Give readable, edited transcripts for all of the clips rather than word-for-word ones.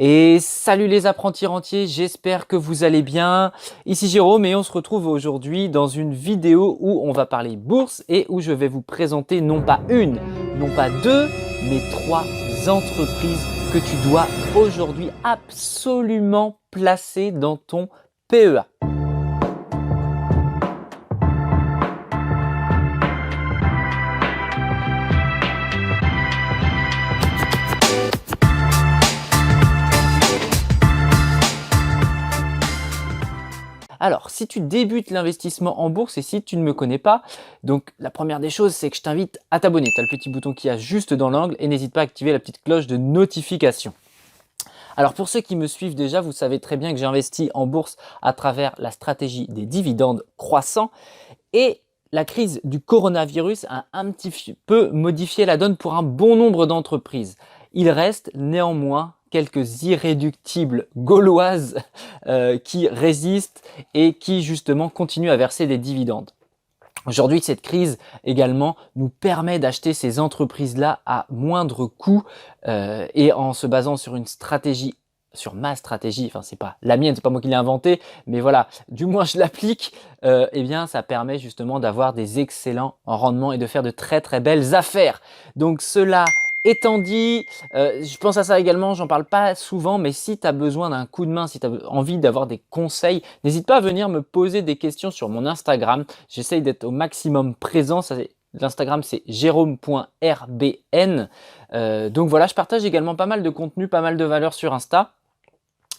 Et salut les apprentis rentiers, j'espère que vous allez bien. Ici Jérôme et on se retrouve aujourd'hui dans une vidéo où on va parler bourse et où je vais vous présenter non pas une, non pas deux, mais trois entreprises que tu dois aujourd'hui absolument placer dans ton PEA. Alors, si tu débutes l'investissement en bourse et si tu ne me connais pas, donc la première des choses, c'est que je t'invite à t'abonner. Tu as le petit bouton qui est juste dans l'angle et n'hésite pas à activer la petite cloche de notification. Alors pour ceux qui me suivent déjà, vous savez très bien que j'ai investi en bourse à travers la stratégie des dividendes croissants et la crise du coronavirus a un petit peu modifié la donne pour un bon nombre d'entreprises. Il reste néanmoins quelques irréductibles gauloises qui résistent et qui justement continuent à verser des dividendes. Aujourd'hui, cette crise également nous permet d'acheter ces entreprises-là à moindre coût et en se basant sur une stratégie, sur ma stratégie, enfin c'est pas la mienne, c'est pas moi qui l'ai inventée, mais voilà, du moins je l'applique, eh bien ça permet justement d'avoir des excellents rendements et de faire de très très belles affaires. Donc cela étant dit, je pense à ça également, j'en parle pas souvent, mais si tu as besoin d'un coup de main, si tu as envie d'avoir des conseils, n'hésite pas à venir me poser des questions sur mon Instagram. J'essaye d'être au maximum présent. L'Instagram, c'est jérôme.rbn. Donc voilà, je partage également pas mal de contenu, pas mal de valeurs sur Insta.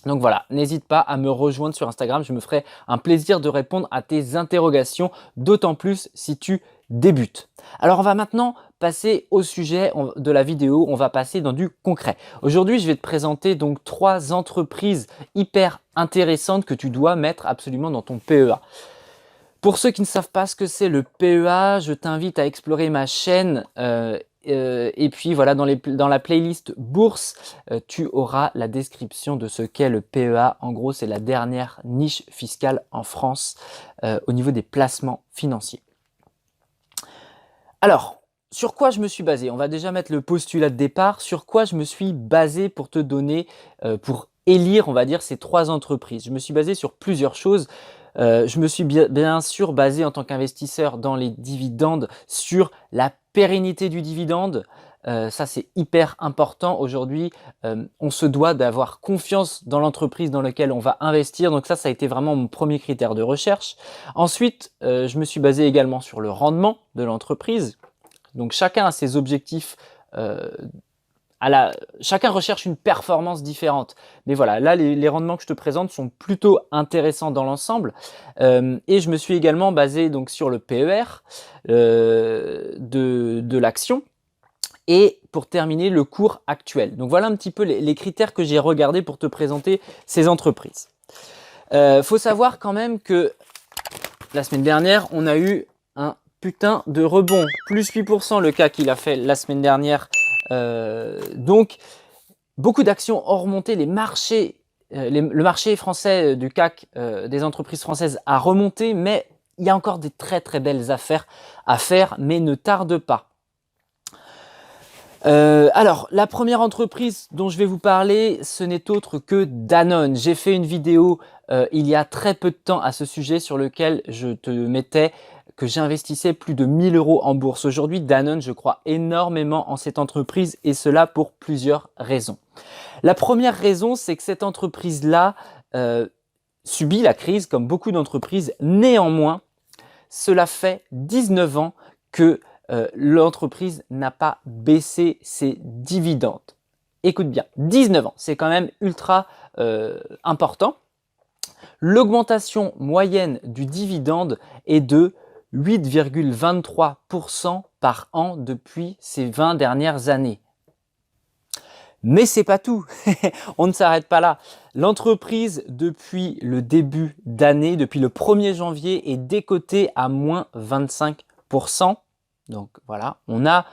Donc voilà, n'hésite pas à me rejoindre sur Instagram, je me ferai un plaisir de répondre à tes interrogations, d'autant plus si tu débutes. Alors on va maintenant passer au sujet de la vidéo, on va passer dans du concret. Aujourd'hui, je vais te présenter donc trois entreprises hyper intéressantes que tu dois mettre absolument dans ton PEA. Pour ceux qui ne savent pas ce que c'est le PEA, je t'invite à explorer ma chaîne et puis voilà, dans la playlist bourse, tu auras la description de ce qu'est le PEA. En gros, c'est la dernière niche fiscale en France au niveau des placements financiers. Alors, sur quoi je me suis basé? On va déjà mettre le postulat de départ. Sur quoi je me suis basé pour te donner, pour élire, on va dire, ces trois entreprises? Je me suis basé sur plusieurs choses. Je me suis bien sûr basé en tant qu'investisseur dans les dividendes sur la pérennité du dividende. Ça, c'est hyper important. Aujourd'hui, on se doit d'avoir confiance dans l'entreprise dans laquelle on va investir. Donc ça a été vraiment mon premier critère de recherche. Ensuite, je me suis basé également sur le rendement de l'entreprise. Donc chacun a ses objectifs chacun recherche une performance différente. Mais voilà, là, les rendements que je te présente sont plutôt intéressants dans l'ensemble. Et je me suis également basé donc, sur le PER de l'action. Et pour terminer, le cours actuel. Donc voilà un petit peu les critères que j'ai regardés pour te présenter ces entreprises. Faut savoir quand même que la semaine dernière, on a eu un putain de rebond. Plus 8% le CAC qu'il a fait la semaine dernière. Donc, beaucoup d'actions ont remonté, le marché français du CAC, des entreprises françaises a remonté, mais il y a encore des très très belles affaires à faire, mais ne tarde pas. Alors, la première entreprise dont je vais vous parler, ce n'est autre que Danone. J'ai fait une vidéo il y a très peu de temps à ce sujet sur lequel je te mettais que j'investissais plus de 1000 € en bourse. Aujourd'hui, Danone, je crois énormément en cette entreprise et cela pour plusieurs raisons. La première raison, c'est que cette entreprise-là subit la crise comme beaucoup d'entreprises. Néanmoins, cela fait 19 ans que l'entreprise n'a pas baissé ses dividendes. Écoute bien, 19 ans, c'est quand même ultra important. L'augmentation moyenne du dividende est de 8,23% par an depuis ces 20 dernières années. Mais c'est pas tout, on ne s'arrête pas là. L'entreprise, depuis le début d'année, depuis le 1er janvier, est décotée à moins 25%. Donc voilà, on a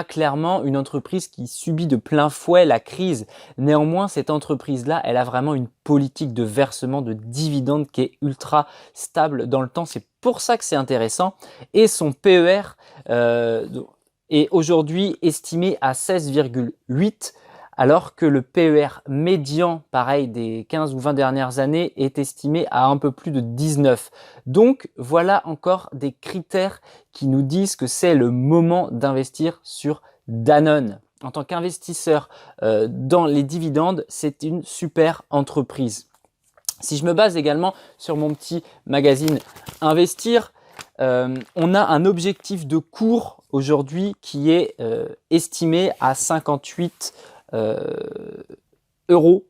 clairement une entreprise qui subit de plein fouet la crise. Néanmoins, cette entreprise-là, elle a vraiment une politique de versement de dividendes qui est ultra stable dans le temps. C'est pour ça que c'est intéressant. Et son PER est aujourd'hui estimé à 16,8 alors que le PER médian, pareil, des 15 ou 20 dernières années, est estimé à un peu plus de 19. Donc voilà encore des critères qui nous disent que c'est le moment d'investir sur Danone. En tant qu'investisseur dans les dividendes, c'est une super entreprise. Si je me base également sur mon petit magazine Investir, on a un objectif de cours aujourd'hui qui est estimé à 58 euros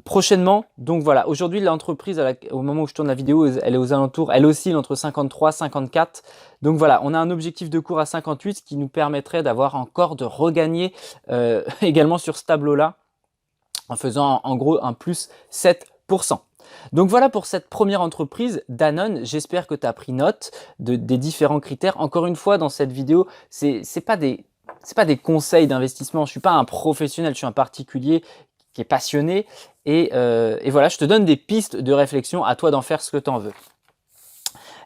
prochainement. Donc voilà, aujourd'hui l'entreprise, au moment où je tourne la vidéo, elle est aux alentours, elle oscille entre 53 et 54. Donc voilà, on a un objectif de cours à 58, ce qui nous permettrait d'avoir encore de regagner également sur ce tableau-là, en faisant en gros un plus 7%. Donc voilà pour cette première entreprise, Danone. J'espère que tu as pris note des différents critères. Encore une fois, dans cette vidéo, c'est pas des conseils d'investissement. Je suis pas un professionnel, je suis un particulier qui est passionné. Et voilà, je te donne des pistes de réflexion, à toi d'en faire ce que tu en veux.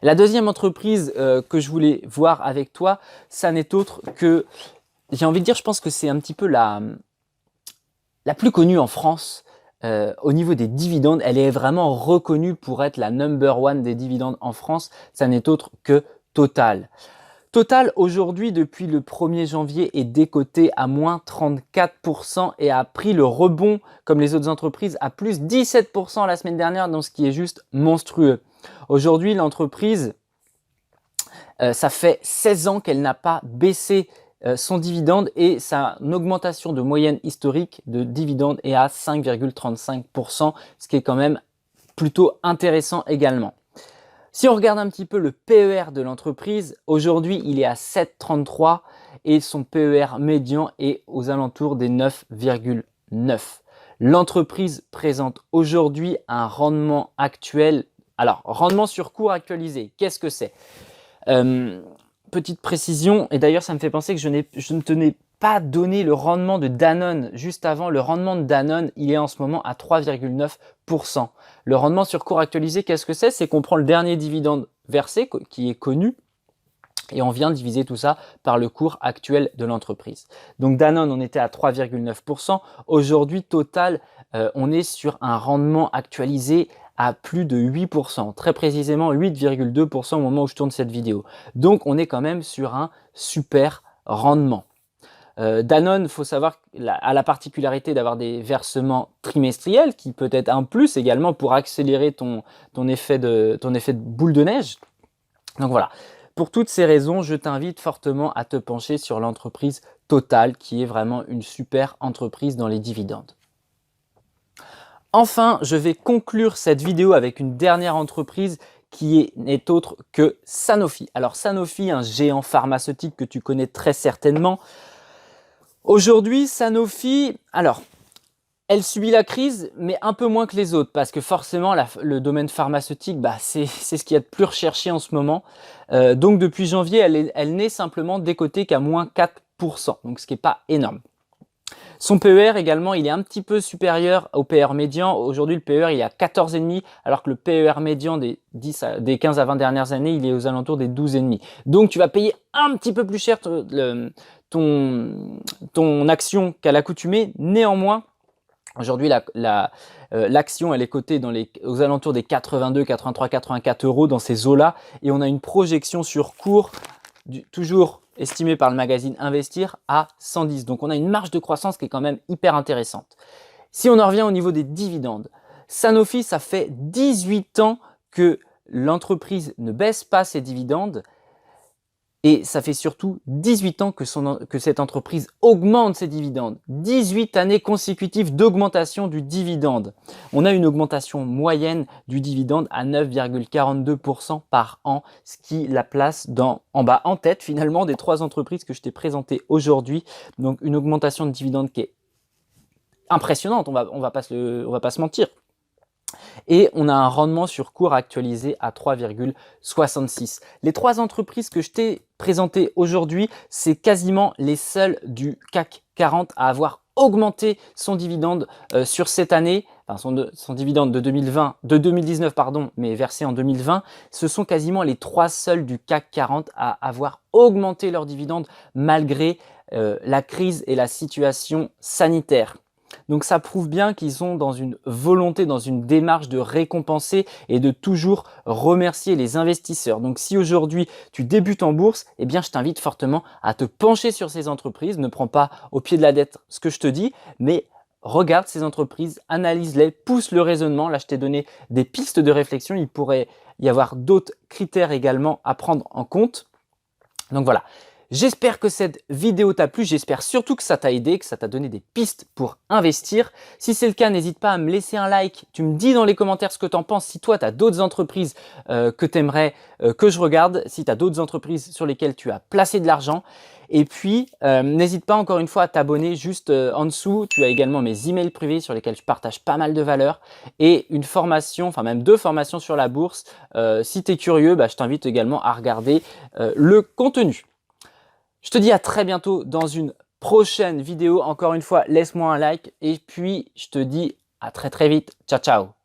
La deuxième entreprise que je voulais voir avec toi, ça n'est autre que, j'ai envie de dire, je pense que c'est un petit peu la plus connue en France. Au niveau des dividendes, elle est vraiment reconnue pour être la number one des dividendes en France. Ça n'est autre que Total. Total, aujourd'hui, depuis le 1er janvier, est décoté à moins 34% et a pris le rebond, comme les autres entreprises, à plus 17% la semaine dernière, donc ce qui est juste monstrueux. Aujourd'hui, l'entreprise, ça fait 16 ans qu'elle n'a pas baissé son dividende et sa augmentation de moyenne historique de dividende est à 5,35%, ce qui est quand même plutôt intéressant également. Si on regarde un petit peu le PER de l'entreprise, aujourd'hui il est à 7,33 et son PER médian est aux alentours des 9,9. L'entreprise présente aujourd'hui un rendement actuel. Alors, rendement sur cours actualisé, qu'est-ce que c'est ? Petite précision, et d'ailleurs ça me fait penser que je ne te n'ai pas donné le rendement de Danone juste avant. Le rendement de Danone, il est en ce moment à 3,9%. Le rendement sur cours actualisé, qu'est-ce que c'est ? C'est qu'on prend le dernier dividende versé, qui est connu, et on vient diviser tout ça par le cours actuel de l'entreprise. Donc Danone, on était à 3,9%. Aujourd'hui, Total, on est sur un rendement actualisé à plus de 8%, très précisément 8,2% au moment où je tourne cette vidéo. Donc on est quand même sur un super rendement. Danone, il faut savoir, a la particularité d'avoir des versements trimestriels, qui peut être un plus également pour accélérer ton effet de boule de neige. Donc voilà, pour toutes ces raisons, je t'invite fortement à te pencher sur l'entreprise Total, qui est vraiment une super entreprise dans les dividendes. Enfin, je vais conclure cette vidéo avec une dernière entreprise qui n'est autre que Sanofi. Alors Sanofi, un géant pharmaceutique que tu connais très certainement. Aujourd'hui, Sanofi, alors, elle subit la crise, mais un peu moins que les autres, parce que forcément, le domaine pharmaceutique, c'est ce qu'il y a de plus recherché en ce moment. Donc depuis janvier, elle n'est simplement décotée qu'à moins 4%, donc ce qui n'est pas énorme. Son PER également, il est un petit peu supérieur au PER médian. Aujourd'hui, le PER, il est à 14,5, alors que le PER médian des 15 à 20 dernières années, il est aux alentours des 12,5. Donc, tu vas payer un petit peu plus cher ton action qu'à l'accoutumée. Néanmoins, aujourd'hui, l'action, elle est cotée aux alentours des 82, 83, 84 euros dans ces eaux-là. Et on a une projection sur cours, toujours estimé par le magazine Investir, à 110. Donc on a une marge de croissance qui est quand même hyper intéressante. Si on en revient au niveau des dividendes, Sanofi, ça fait 18 ans que l'entreprise ne baisse pas ses dividendes et ça fait surtout 18 ans que cette entreprise augmente ses dividendes. 18 années consécutives d'augmentation du dividende. On a une augmentation moyenne du dividende à 9,42% par an, ce qui la place en tête finalement des 3 entreprises que je t'ai présentées aujourd'hui. Donc une augmentation de dividende qui est impressionnante, on va pas se mentir. Et on a un rendement sur cours actualisé à 3,66. Les 3 entreprises que je t'ai présentées aujourd'hui, c'est quasiment les seules du CAC 40 à avoir augmenté son dividende sur cette année, enfin son dividende de 2019 pardon, mais versé en 2020. Ce sont quasiment les 3 seuls du CAC 40 à avoir augmenté leur dividende malgré la crise et la situation sanitaire. Donc ça prouve bien qu'ils sont dans une volonté, dans une démarche de récompenser et de toujours remercier les investisseurs. Donc si aujourd'hui tu débutes en bourse, eh bien je t'invite fortement à te pencher sur ces entreprises. Ne prends pas au pied de la lettre ce que je te dis, mais regarde ces entreprises, analyse-les, pousse le raisonnement. Là, je t'ai donné des pistes de réflexion. Il pourrait y avoir d'autres critères également à prendre en compte. Donc voilà. J'espère que cette vidéo t'a plu, j'espère surtout que ça t'a aidé, que ça t'a donné des pistes pour investir. Si c'est le cas, n'hésite pas à me laisser un like, tu me dis dans les commentaires ce que tu en penses, si toi tu as d'autres entreprises que tu aimerais que je regarde, si tu as d'autres entreprises sur lesquelles tu as placé de l'argent. Et puis, n'hésite pas encore une fois à t'abonner juste en dessous. Tu as également mes emails privés sur lesquels je partage pas mal de valeurs et une formation, enfin même 2 formations sur la bourse. Si tu es curieux, je t'invite également à regarder le contenu. Je te dis à très bientôt dans une prochaine vidéo. Encore une fois, laisse-moi un like et puis je te dis à très vite. Ciao, ciao.